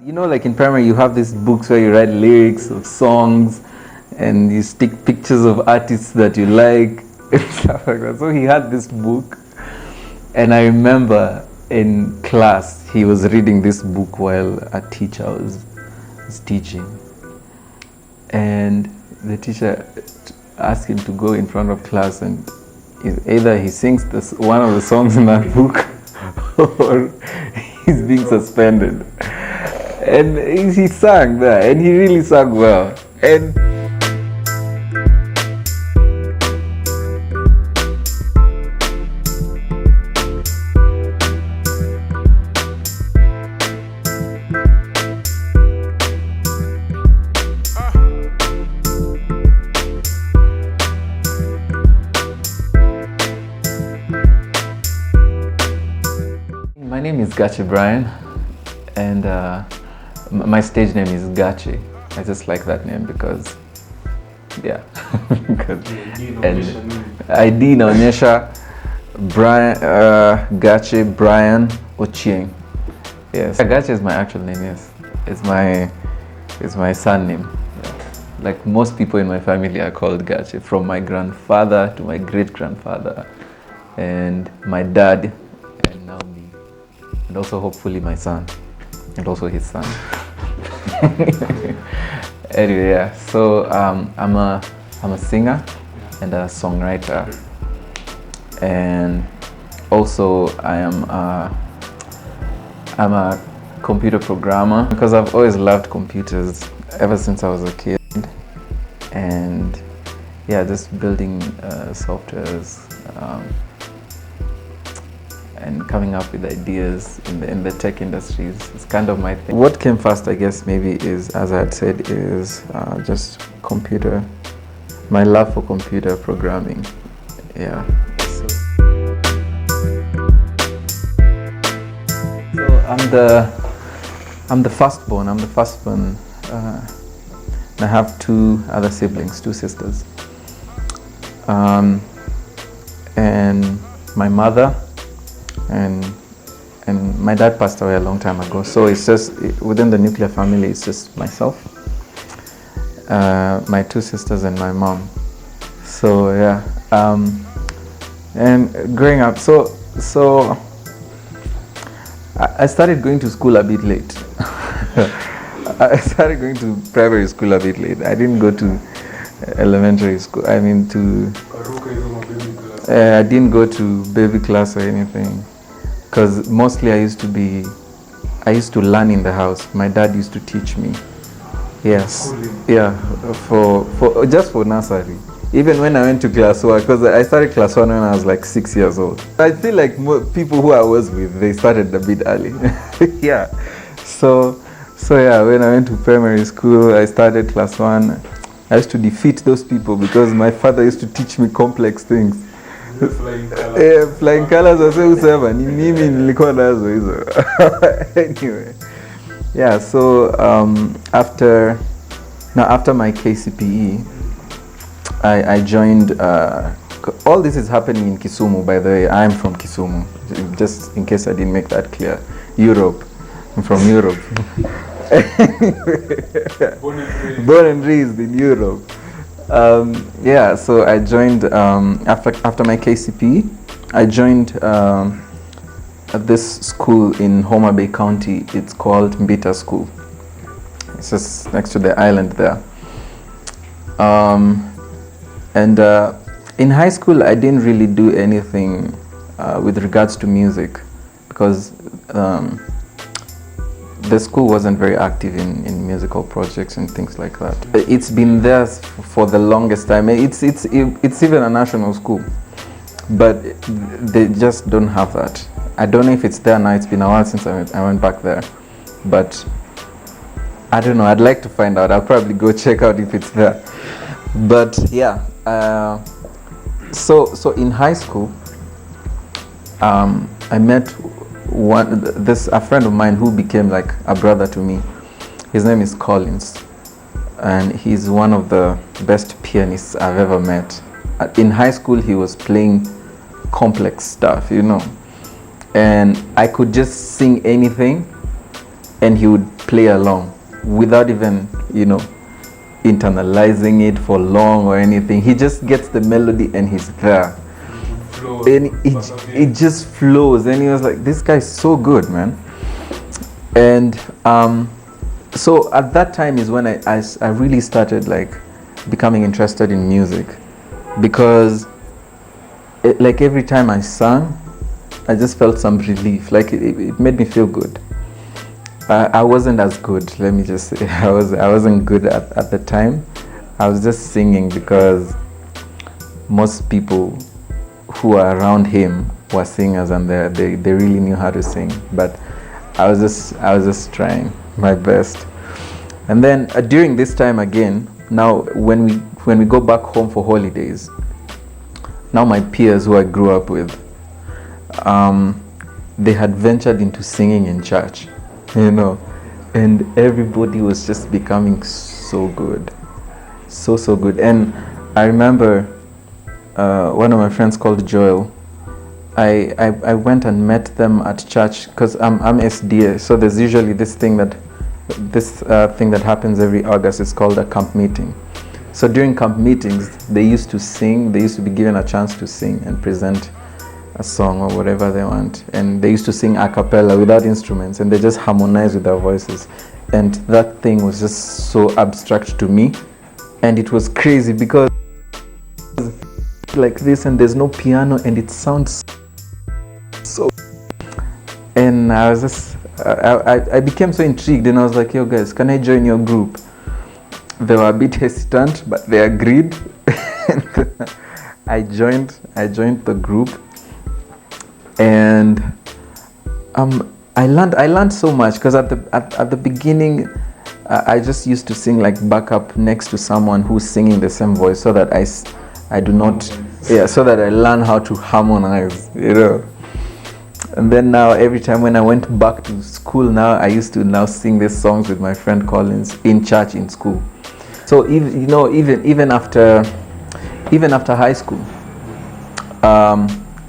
You know, like in primary, you have these books where you write lyrics of songs and you stick pictures of artists that you like and stuff like that. So he had this book, and I remember in class he was reading this book while a teacher was teaching, and the teacher asked him to go in front of class and either he sings one of the songs in that book or he's being suspended. And he sang there, and he really sang well. And my name is GACHE Brian, and my stage name is GACHE. I just like that name because, yeah. ID inaonyesha Brian, GACHE Brian Ochieng. Yes, GACHE is my actual name. Yes, it's my son name. Yeah. Like most people in my family are called GACHE, from my grandfather to my great grandfather, and my dad, and now me, and also hopefully my son, and also his son. Anyway, yeah. So I'm a singer and a songwriter, and also I'm a computer programmer because I've always loved computers ever since I was a kid, and yeah, just building softwares. And coming up with ideas in the tech industries is kind of my thing. What came first, I guess, maybe is, as I had said, is just computer, my love for computer programming. Yeah. So I'm the firstborn. I have two other siblings, two sisters, and my mother. And my dad passed away a long time ago, so it's just within the nuclear family. It's just myself, my two sisters, and my mom. So yeah, and growing up, so I started going to school a bit late. I started going to primary school a bit late. I didn't go to elementary school. I didn't go to baby class or anything. Because mostly I used to learn in the house. My dad used to teach me. Yes, yeah, for just for nursery. Even when I went to class 1, because I started class 1 when I was like 6 years old. I feel like people who I was with, they started a bit early. Yeah, so yeah, when I went to primary school, I started class 1. I used to defeat those people because my father used to teach me complex things. Flying colors whatsoever. Anyway, yeah. So after my KCPE, I joined. All this is happening in Kisumu, by the way. I'm from Kisumu, just in case I didn't make that clear. Europe. I'm from Europe. Born and raised in Europe. Yeah, so I joined after my KCP. I joined this school in Homa Bay County. It's called Mbita School. It's just next to the island there. And in high school, I didn't really do anything with regards to music because the school wasn't very active in musical projects and things like that. It's been there for the longest time. It's even a national school, but they just don't have that. I don't know if it's there now. It's been a while since I went back there, but I don't know. I'd like to find out. I'll probably go check out if it's there. But yeah, so in high school, I met a friend of mine who became like a brother to me. His name is Collins, and he's one of the best pianists I've ever met. In high school, he was playing complex stuff, and I could just sing anything, and he would play along without even, internalizing it for long or anything. He just gets the melody and he's there. And it just flows. And he was like, this guy's so good, man. And so at that time is when I really started like becoming interested in music, because every time I sang, I just felt some relief. Like it made me feel good. I wasn't as good, let me just say. I wasn't good at the time. I was just singing because most people who are around him were singers, and they really knew how to sing. But I was just trying my best. And then during this time again, now when we go back home for holidays, now my peers who I grew up with, they had ventured into singing in church. And everybody was just becoming so good, so good. And I remember one of my friends called Joel. I went and met them at church because I'm SDA, so there's usually this thing that happens every August. It's called a camp meeting. So during camp meetings, they used to sing. They used to be given a chance to sing and present a song or whatever they want, and they used to sing a cappella without instruments, and they just harmonize with their voices. And that thing was just so abstract to me, and it was crazy because like this, and there's no piano, and it sounds so. And I was just I became so intrigued, and I was like, yo guys, can I join your group? They were a bit hesitant, but they agreed. I joined the group. And I learned so much, because at the beginning I just used to sing like backup next to someone who's singing the same voice, so that I do not so that I learn how to harmonize, And then now every time when I went back to school, now I used to now sing these songs with my friend Collins in church in school. So even after high school,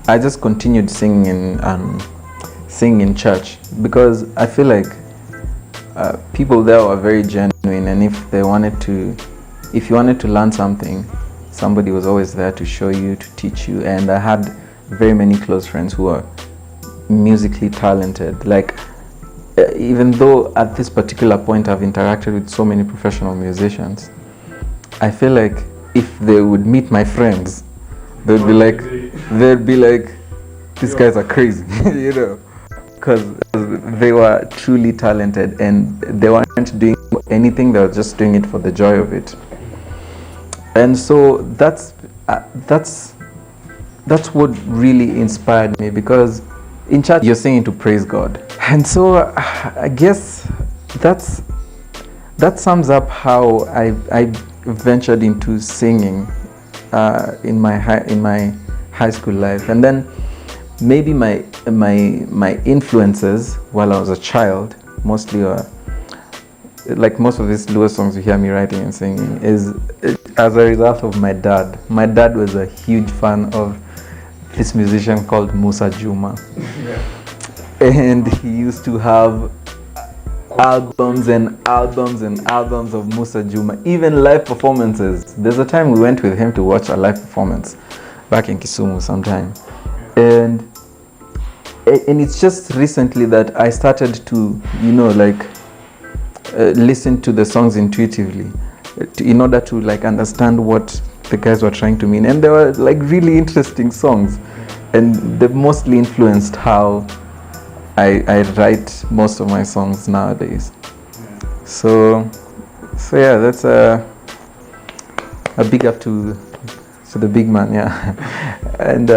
I just continued singing in church, because I feel like people there were very genuine, and if you wanted to learn something, somebody was always there to show you, to teach you. And I had very many close friends who are musically talented. Like even though at this particular point I've interacted with so many professional musicians, I feel like if they would meet my friends, they'd be like, these guys are crazy, because they were truly talented, and they weren't doing anything, they were just doing it for the joy of it. And so that's what really inspired me, because in church you're singing to praise God. And so I guess that sums up how I ventured into singing in my high school life. And then maybe my influences while I was a child, mostly like most of these Lua songs you hear me writing and singing, is as a result of my dad. My dad was a huge fan of this musician called Musa Juma. And he used to have albums and albums and albums of Musa Juma, even live performances. There's a time we went with him to watch a live performance back in Kisumu sometime. And it's just recently that I started to, listen to the songs intuitively, in order to understand what the guys were trying to mean. And they were really interesting songs, and they've mostly influenced how I write most of my songs nowadays. So yeah, that's a big up to the big man, yeah. And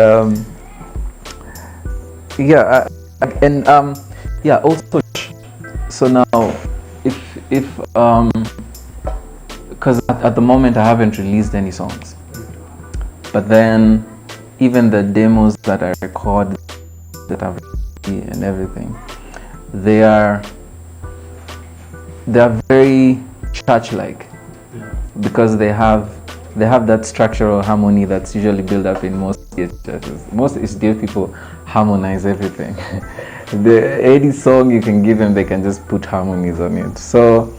also, so now if because at the moment I haven't released any songs, but then even the demos that I record, that I've and everything, they are very church-like, because they have that structural harmony that's usually built up in most churches. Most SDF people harmonize everything. Any song you can give them, they can just put harmonies on it. So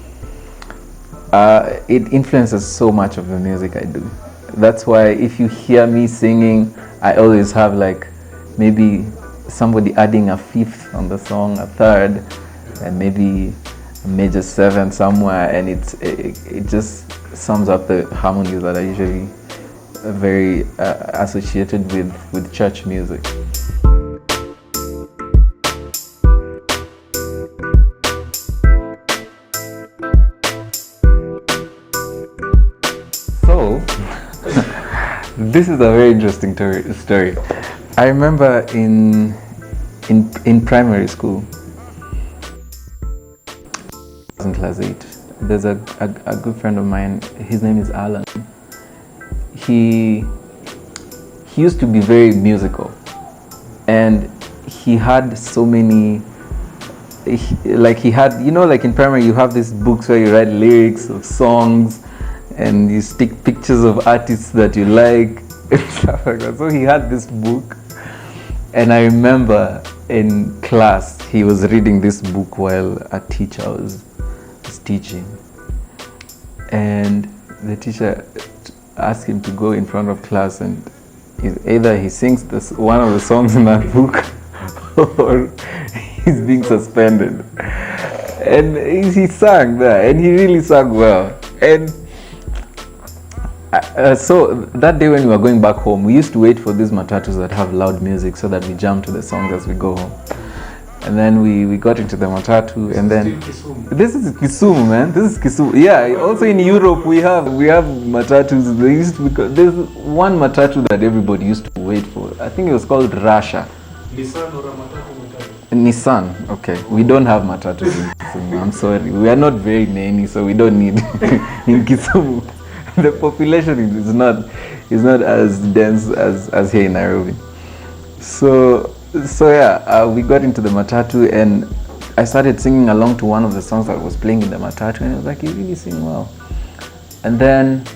it influences so much of the music I do. That's why if you hear me singing, I always have like maybe somebody adding a fifth on the song, a third, and maybe a major seventh somewhere, and it just sums up the harmonies that are usually very associated with church music. So this is a very interesting story. I remember in primary school, in class 8, there's a good friend of mine. His name is Alan. He used to be very musical, and he had so many. He had, you know, like in primary, you have these books where you write lyrics of songs, and you stick pictures of artists that you like and stuff like that. So he had this book, and I remember in class he was reading this book while a teacher was teaching, and the teacher asked him to go in front of class, and either he sings one of the songs in that book or he's being suspended. And he sang there, and he really sang well. And so that day when we were going back home, we used to wait for these matatus that have loud music so that we jam to the songs as we go home. And then we got into the matatu, and then this is Kisumu, man. This is Kisumu. Yeah. Also in Europe we have matatus. There's one matatu that everybody used to wait for. I think it was called Russia. Nissan or a matatu? Nissan. Okay. We don't have matatus in Kisumu. I'm sorry. We are not very many, so we don't need in Kisumu. The population is not as dense as here in Nairobi. So yeah, we got into the matatu, and I started singing along to one of the songs that was playing in the matatu, and I was like, you really sing well. And then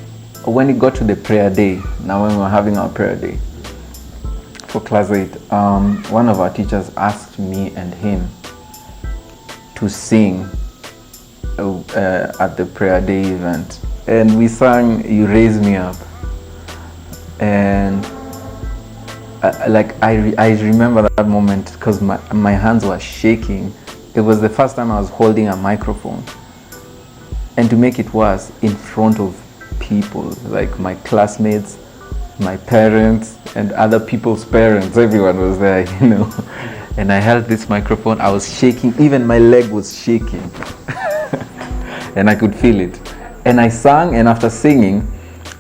when it got to the prayer day, now when we were having our prayer day for class 8, one of our teachers asked me and him to sing at the prayer day event. And we sang You Raise Me Up. And I remember that moment because my hands were shaking. It was the first time I was holding a microphone, and to make it worse, in front of people, like my classmates, my parents, and other people's parents. Everyone was there, you know. And I held this microphone. I was shaking. Even my leg was shaking, and I could feel it. And I sang, and after singing,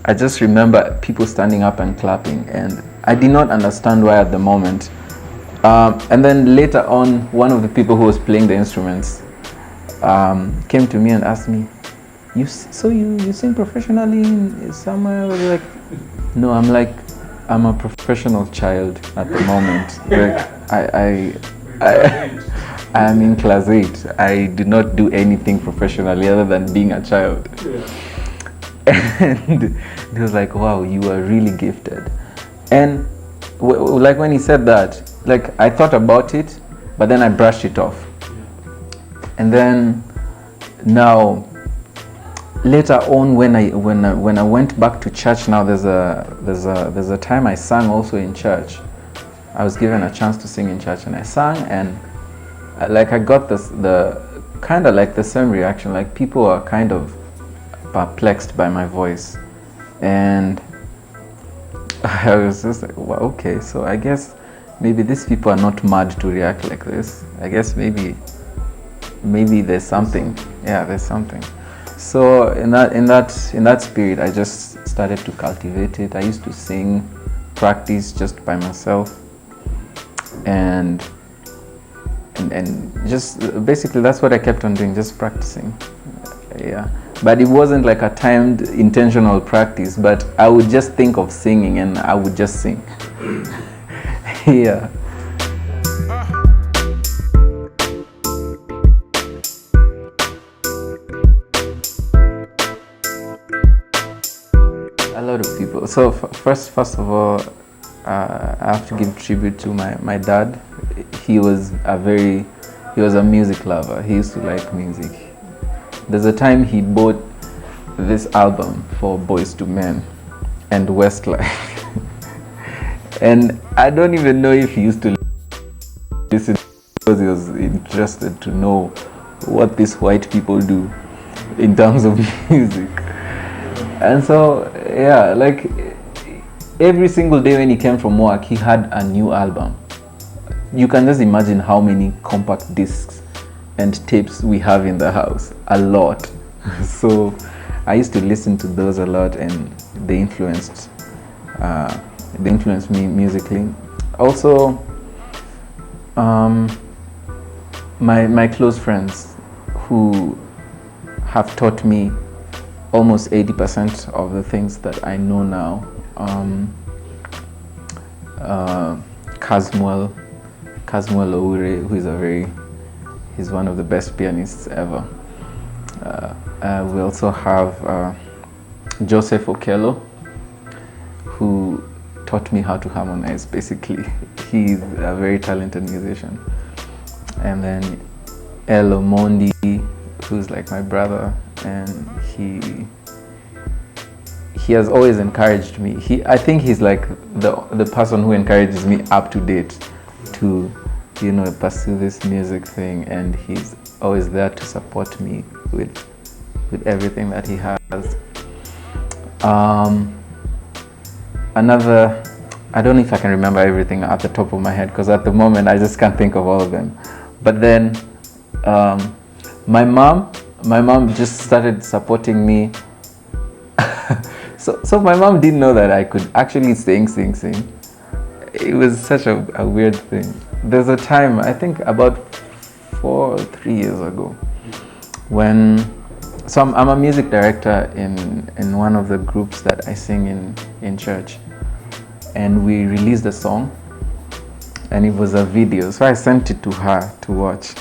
I just remember people standing up and clapping, and I did not understand why at the moment. And then later on, one of the people who was playing the instruments came to me and asked me, you sing professionally somewhere? I was like, no, I'm a professional child at the moment. Like, I am in class 8. I do not do anything professionally other than being a child. Yeah. And he was like, wow, you are really gifted. And like when he said that, like I thought about it, but then I brushed it off. And then now later on, when I went back to church, now there's a time I sang also in church. I was given a chance to sing in church, and I sang, and like I got the kind of like the same reaction. Like people are kind of perplexed by my voice, and I was just like, well, okay, so I guess maybe these people are not mad to react like this. I guess maybe there's something. Yeah, there's something. So in that spirit, I just started to cultivate it. I used to sing, practice just by myself, and just basically that's what I kept on doing, just practicing. Yeah. But it wasn't like a timed, intentional practice, but I would just think of singing and I would just sing. Yeah. A lot of people. So first of all, I have to give tribute to my dad. he was a music lover. He used to like music. There's a time he bought this album for Boys to Men and Westlife. And I don't even know if he used to listen because he was interested to know what these white people do in terms of music. And so, yeah, like every single day when he came from work, he had a new album. You can just imagine how many compact discs and tapes we have in the house. A lot. So I used to listen to those a lot, and they influenced me musically. Also, my close friends who have taught me almost 80% of the things that I know now. Casmuel Oure, who is he's one of the best pianists ever. We also have Joseph Okello, who taught me how to harmonize, basically. He's a very talented musician. And then El Omondi, who's like my brother, and he has always encouraged me. I think he's like the person who encourages me up to date to, pursue this music thing, and he's always there to support me with everything that he has. Another, I don't know if I can remember everything at the top of my head, because at the moment I just can't think of all of them. But then my mom just started supporting me. So my mom didn't know that I could actually sing. It was such a weird thing. There's a time, I think about 4 or 3 years ago, so I'm a music director in one of the groups that I sing in church, and we released a song, and it was a video. So I sent it to her to watch,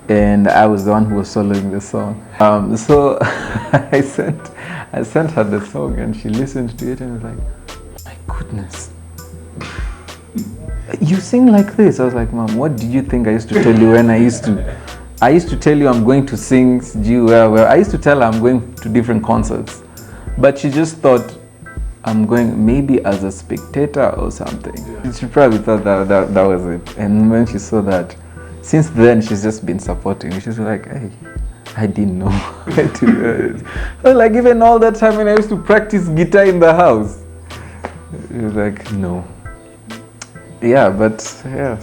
and I was the one who was soloing the song. So I sent her the song, and she listened to it and was like, "My goodness, you sing like this." I was like, "Mom, what did you think I used to tell you when I used to tell you I'm going to sing well. I used to tell her I'm going to different concerts, but she just thought I'm going maybe as a spectator or something." Yeah. She probably thought that was it. And when she saw that, since then she's just been supporting me. She's like, "Hey, I didn't know." So like, even all that time when I used to practice guitar in the house, she was like, "No." Yeah, but yeah,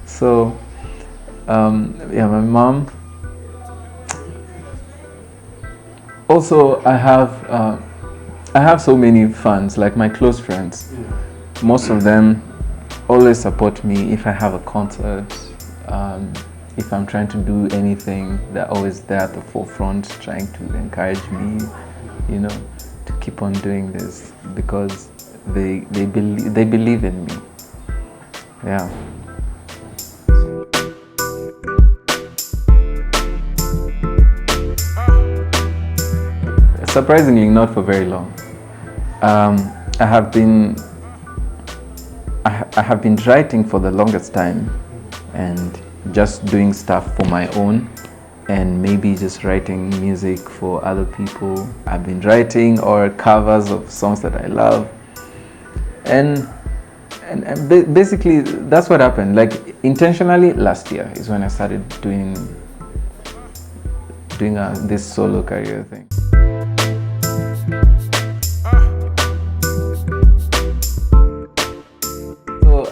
so my mom. Also, I have so many fans, like my close friends. Most of them always support me if I have a concert. If I'm trying to do anything, they're always there at the forefront, trying to encourage me, to keep on doing this, because they believe in me. Yeah. Surprisingly, not for very long. I have been writing for the longest time, and just doing stuff for my own, and maybe just writing music for other people. I've been writing or covers of songs that I love, and basically that's what happened. Like, intentionally, last year is when I started doing this solo career thing.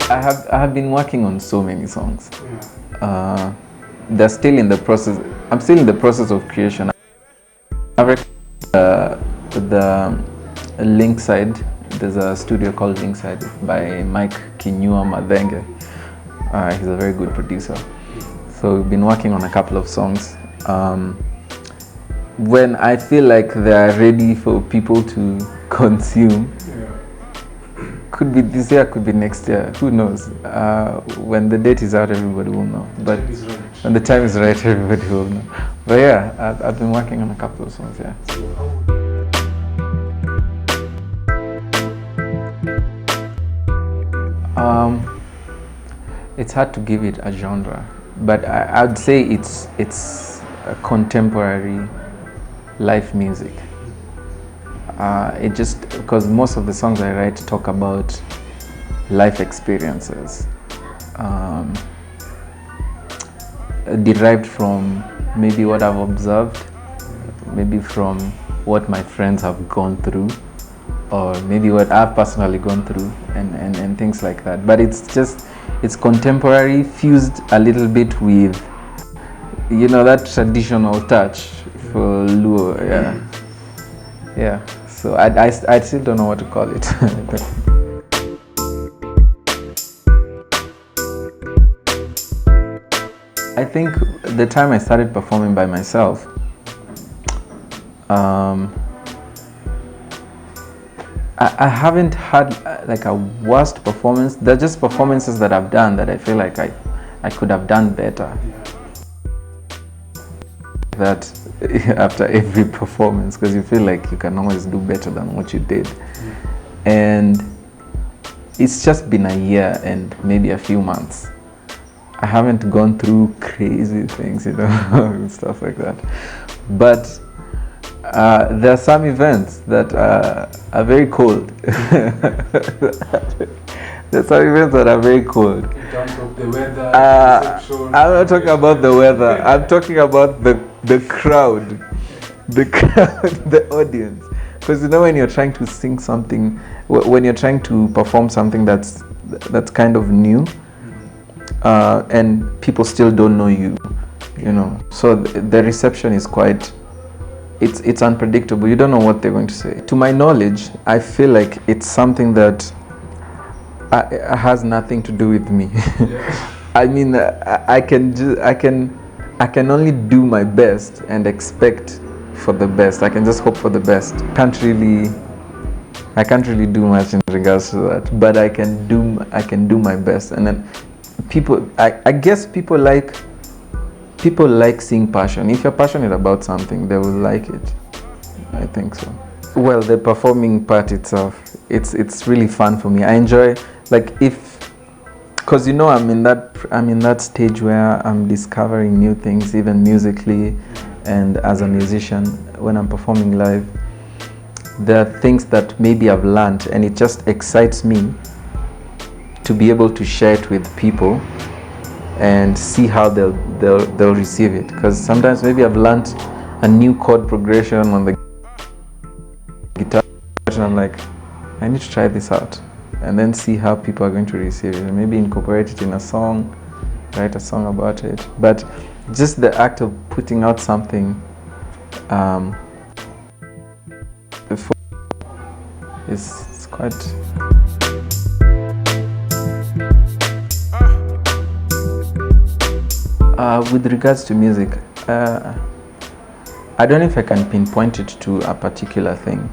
I have been working on so many songs. They're still in the process. I'm still in the process of creation. I've recorded the Linkside. There's a studio called Linkside by Mike Kinyua Madenge. He's a very good producer. So we've been working on a couple of songs. When I feel like they're ready for people to consume, could be this year, could be next year, who knows. When the date is out, everybody will know. But when the time is right, everybody will know. But yeah, I've been working on a couple of songs, yeah. It's hard to give it a genre, but I'd say it's a contemporary life music. It just because most of the songs I write talk about life experiences, derived from maybe what I've observed, maybe from what my friends have gone through, or maybe what I've personally gone through, and things like that. But it's contemporary fused a little bit with, that traditional touch for Luo. Yeah. So I still don't know what to call it. I think the time I started performing by myself, I haven't had like a worst performance. They're just performances that I've done that I feel like I could have done better. That after every performance, because you feel like you can always do better than what you did. And it's just been a year and maybe a few months. I haven't gone through crazy things, and stuff like that. But there are some events that are very cold. There's some events that are very cold. In terms of the weather, reception. I'm not talking about the weather. I'm talking about the crowd, the audience. Because when you're trying to sing something, when you're trying to perform something that's kind of new, and people still don't know you, so the reception is quite. It's unpredictable. You don't know what they're going to say. To my knowledge, I feel like it's something that has nothing to do with me. Yeah. I mean, I can only do my best and expect for the best. I can just hope for the best. I can't really do much in regards to that, but I can do my best. And then I guess people like seeing passion. If you're passionate about something, they will like it. I think so. Well, the performing part itself, it's really fun for me. I enjoy, because I'm in that stage where I'm discovering new things, even musically, and as a musician, when I'm performing live, there are things that maybe I've learned, and it just excites me to be able to share it with people and see how they'll receive it. Because sometimes maybe I've learned a new chord progression on the guitar, and I'm like, I need to try this out, and then see how people are going to receive it, and maybe incorporate it in a song, write a song about it. But just the act of putting out something before is quite. With regards to music, I don't know if I can pinpoint it to a particular thing,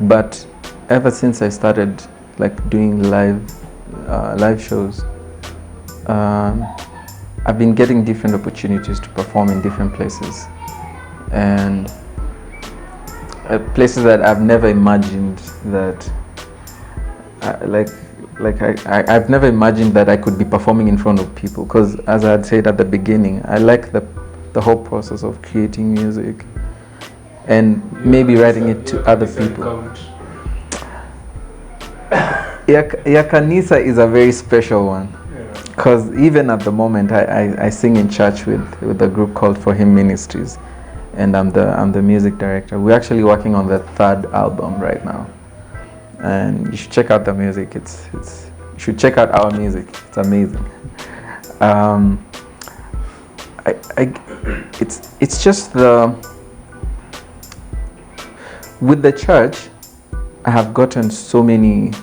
but ever since I started doing live shows, I've been getting different opportunities to perform in different places, and places that I've never imagined that I've never imagined that I could be performing in front of people, because as I had said at the beginning, I like the whole process of creating music and maybe writing it to other people. Kanisa is a very special one, because even at the moment I sing in church with a group called For Him Ministries, and I'm the music director. We're actually working on the 3rd album right now. And you should check out the music. You should check out our music. It's amazing. It's just with the church, I have gotten so many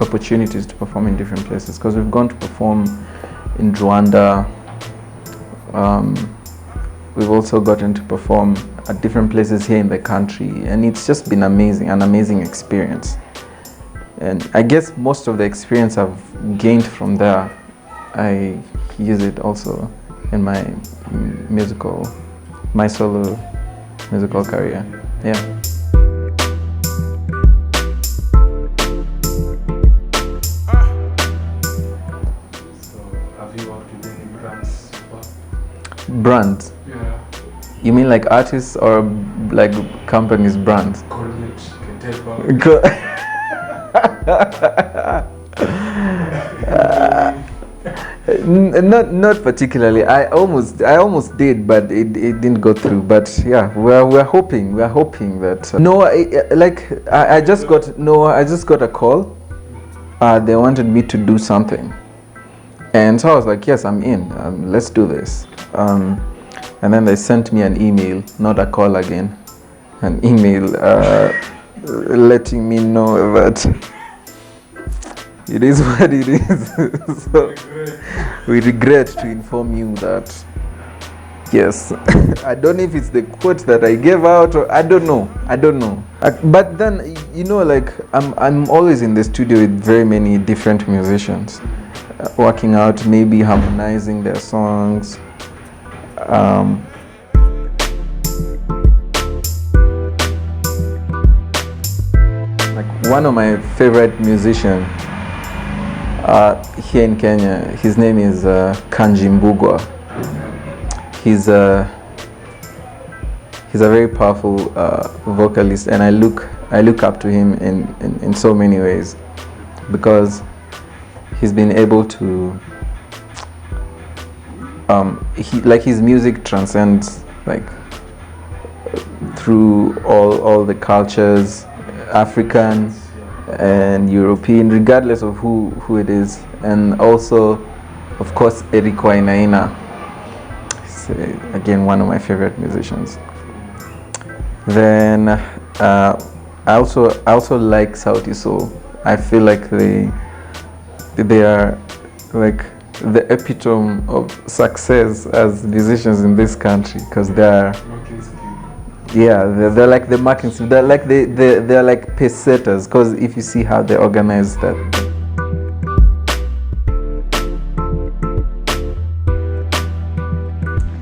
opportunities to perform in different places, because we've gone to perform in Rwanda. We've also gotten to perform at different places here in the country, and it's just been an amazing experience. And I guess most of the experience I've gained from there, I use it also in my solo musical career. Yeah. So Brands? Yeah. You mean like artists or like companies' brands? Colgate, Ketepa. Not particularly. I almost did, but it didn't go through. But yeah, we're hoping that I just got a call. They wanted me to do something, and so I was like, yes, I'm in. Let's do this. And then they sent me an email, not a call again, an email letting me know that it is what it is. So we regret to inform you that, yes, I don't know if it's the quote that I gave out or I don't know. But then, like I'm always in the studio with very many different musicians, working out, maybe harmonizing their songs. Like one of my favorite musicians here in Kenya, his name is Kanji Mbugwa. He's a very powerful vocalist, and I look up to him in so many ways, because he's been able to his music transcends like through all the cultures, African and European, regardless of who it is. And also, of course, Eric Wainaina, again one of my favorite musicians. Then I also like Sauti Sol. I feel like they are like the epitome of success as musicians in this country, because they're like the marking scheme. They're like pace setters, because if you see how they organize that.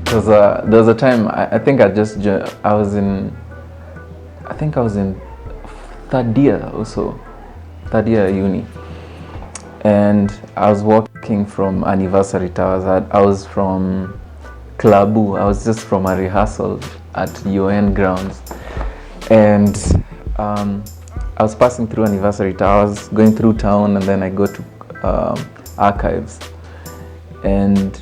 There was a time I think I was in third year uni, and I was walking from Anniversary Towers. I was from Klabu. I was just from a rehearsal at UN grounds, and I was passing through Anniversary Towers, going through town, and then I go to Archives, and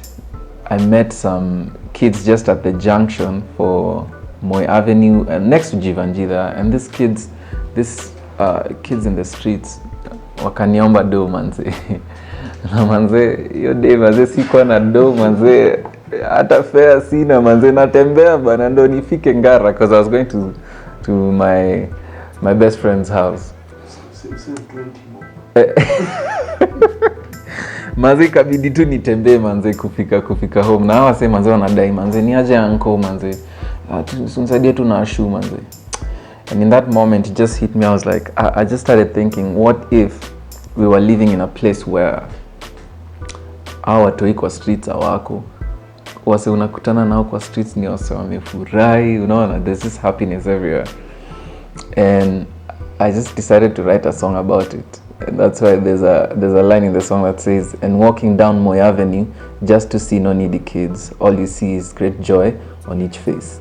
I met some kids just at the junction for Moi Avenue, next to Jivanjida, and these kids in the streets wakaniomba do manze. Na manze, hiyo day manze sikuwa na do manze, hata fare sina manze, natembea bana ndo nifike Ngara, because I was going to my best friend's house. Manze kabidi tu nitembee manze kufika home, na hawa sema manze wanadai manze ni aje uncle manze, tunasaidie tu na shoe manze. And in that moment it just hit me. I was like, I just started thinking, what if we were living in a place where hawa watoi kwa streets hawako, wase unakutana nao kwa streets ni wase wamefurahi, unaona, there's this happiness everywhere. And I just decided to write a song about it. And that's why there's a line in the song that says, and walking down Moi Avenue just to see no needy kids, all you see is great joy on each face.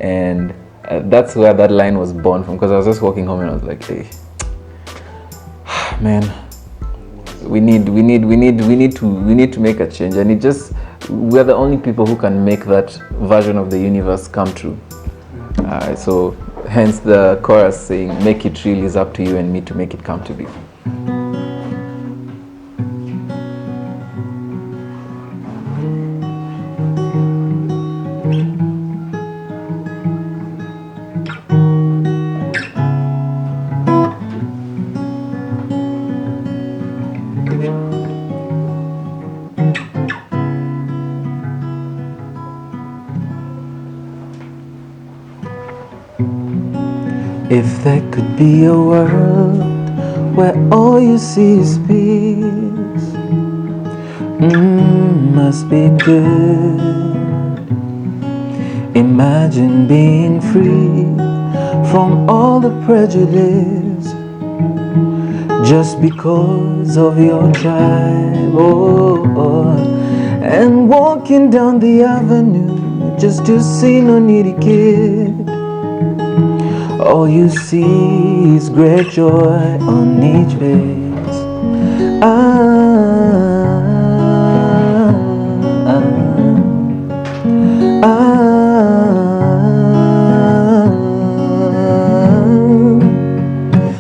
And that's where that line was born from, because I was just walking home and I was like, hey, man, we need to make a change. And we're the only people who can make that version of the universe come true. So hence the chorus saying, make it real, is up to you and me to make it come to be. If there could be a world where all you see is peace, must be good. Imagine being free from all the prejudice just because of your tribe. and walking down the avenue just to see no needy kid. All you see is great joy on each face.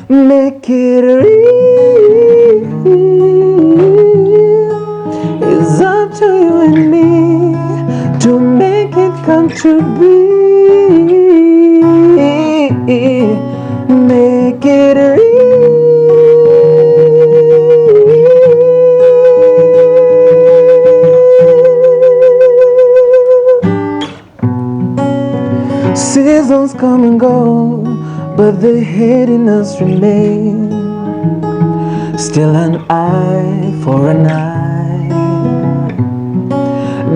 Make it real. It's up to you and me to make it come to be. Make it real. Seasons come and go, but the hidden-us remain. Still an eye for an eye.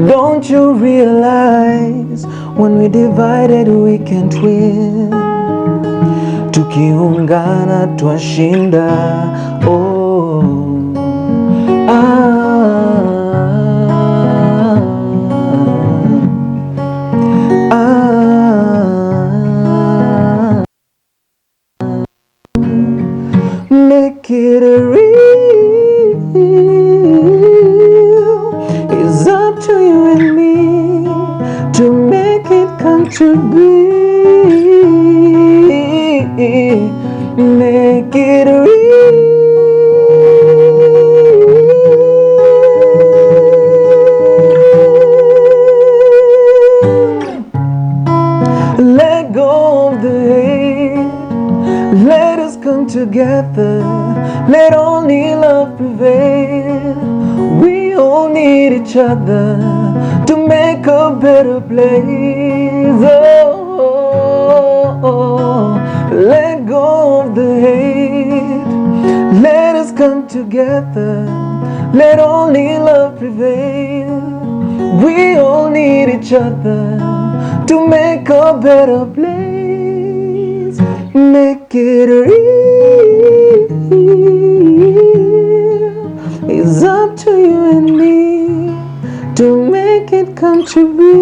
Don't you realize when we divided we can't win? Tukiungana twashinda. Oh, make it real. It's up to you and me to make it come to be. Make it real. Let go of the hate. Let us come together. Let only love prevail. We all need each other to make a better place. Oh, let go of the hate. Let us come together. Let only love prevail. We all need each other to make a better place. Make it real. It's up to you and me to make it come to be.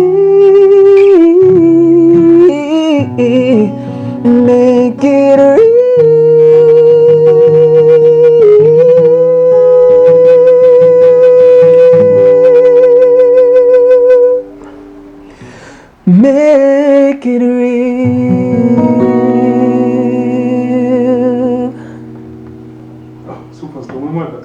Make it real. Make it real. Super, muy buena.